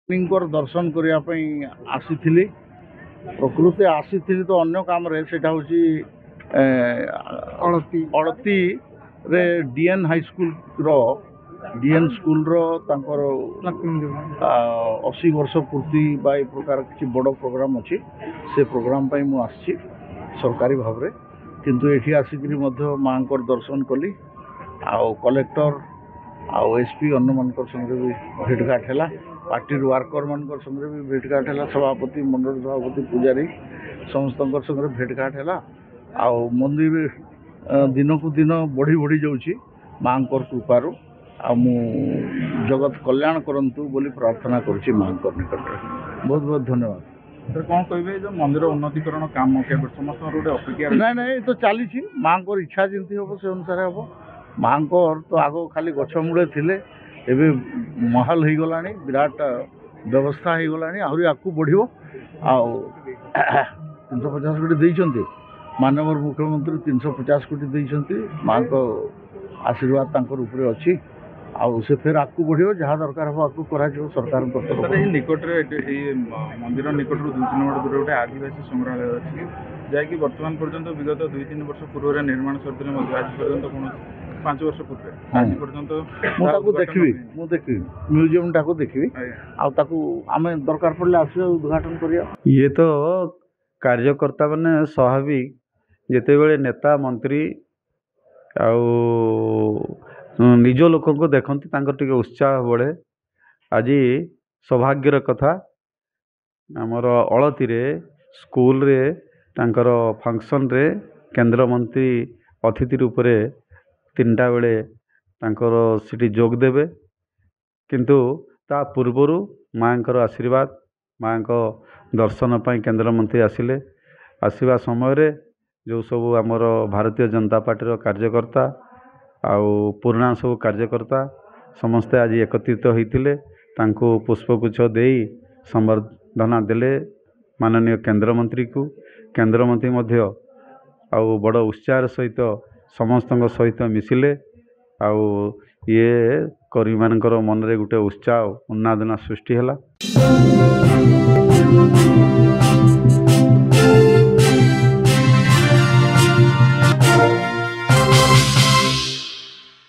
दर्शन करने आसी प्रकृति आसी तो अन्य काम सेटा हूँ अड़ती रे DN high school DN school रो 80 वर्ष पूर्ति बा ए प्रकार किसी बड़ प्रोग्राम अच्छी से प्रोग्राम मु आसी सरकारी भाव में किंतु एठी आसिक माँ दर्शन कली आउ कलेक्टर आउ एसपी अन्य मान संगे भी भेटघाट है पार्टी वर्कर मान संगे भी भेटघाट है सभापति मंडल सभापति पूजारी समस्त संगे भेटघाट है आउ मंदिर दिन को दिन बढ़ी बढ़ी जाऊँगी माँ कृपारू आ जगत कल्याण करंतु बोली प्रार्थना करुच्ची माँ निकट में। बहुत बहुत धन्यवाद सर। कौन कहे जो मंदिर उन्नतीकरण काम समस्त गोटे अपेक्षा ना ना तो चली माँ इच्छा जमी हम से अनुसार हम माँ तो आग खाली गछमूले थिले एबे महल हो गला विराट व्यवस्था हो गला आहरी आगू बढ़ो आ 350 कोटी देइछन्ति माननीय मुख्यमंत्री 350 कोटी देइछन्ति माँ को आशीर्वाद तांकर ऊपर अच्छी आउ से फिर आगू बढ़ो जहाँ दरकार हम आगू करा सरकार निकट मंदिर निकट 2-3 मिनट दूर गोटे आदिवासी संग्रहालय अच्छी जैकि वर्तमान पर्यंत विगत 2-3 वर्ष पूर्व निर्माण सरते आज पर्यंत कौन 5 वर्ष पूर्व आज पर्यंत देखी म्यूजियम टाको देखी आम दरकार पड़े आस उद्घाटन करिया। ये तो कार्यकर्ता मैंने स्वाभाविक जितेबले नेता मंत्री निज लोक को देखती टे उत्साह बढ़े। आज सौभाग्यर कथा आमर अड़ती स्कूल रे तांकर फंक्शन रे केंद्र मंत्री अतिथि रूप से 3टा बेले तांकर सिटी जोग देवे किंतु ता पूर्वर माँ आशीर्वाद माँ को दर्शन पर केंद्र मंत्री आसिले आसवा समय जो सब आमर भारतीय जनता पार्टी कार्यकर्ता आउ पुराना सब कार्यकर्ता समस्ते आज एकत्रित होते पुष्पगुच्छ दे संबर्धना देले माननीय केंद्र मंत्री को। केंद्र मंत्री मध्य आउ बड़ उत्साह सहित समस्त सहित मिसिले आउ ये कर्मी मानकर मन रे गोटे उत्साह उन्नादना सृष्टि है।